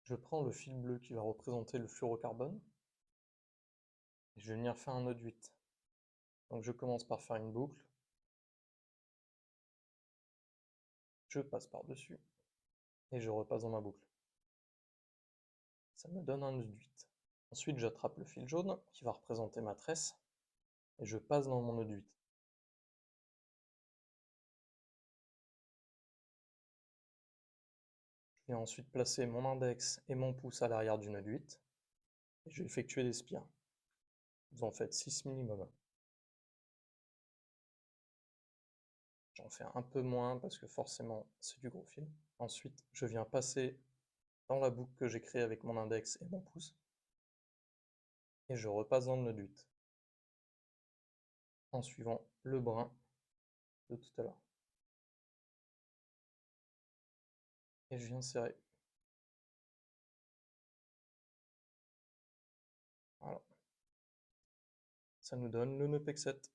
Je prends le fil bleu qui va représenter le fluorocarbone et je vais venir faire un nœud de 8. Donc je commence par faire une boucle, je passe par-dessus et je repasse dans ma boucle. Ça me donne un nœud de 8. Ensuite j'attrape le fil jaune qui va représenter ma tresse et je passe dans mon nœud de 8. Je vais ensuite placer mon index et mon pouce à l'arrière du nœud de 8 et je vais effectuer des spires. Vous en faites 6 minimum. J'en fais un peu moins parce que forcément c'est du gros fil. Ensuite je viens passer dans la boucle que j'ai créée avec mon index et mon pouce et je repasse dans le nœud de 8 en suivant le brin de tout à l'heure. Et je viens serrer. Voilà. Ça nous donne le nœud PEC 7.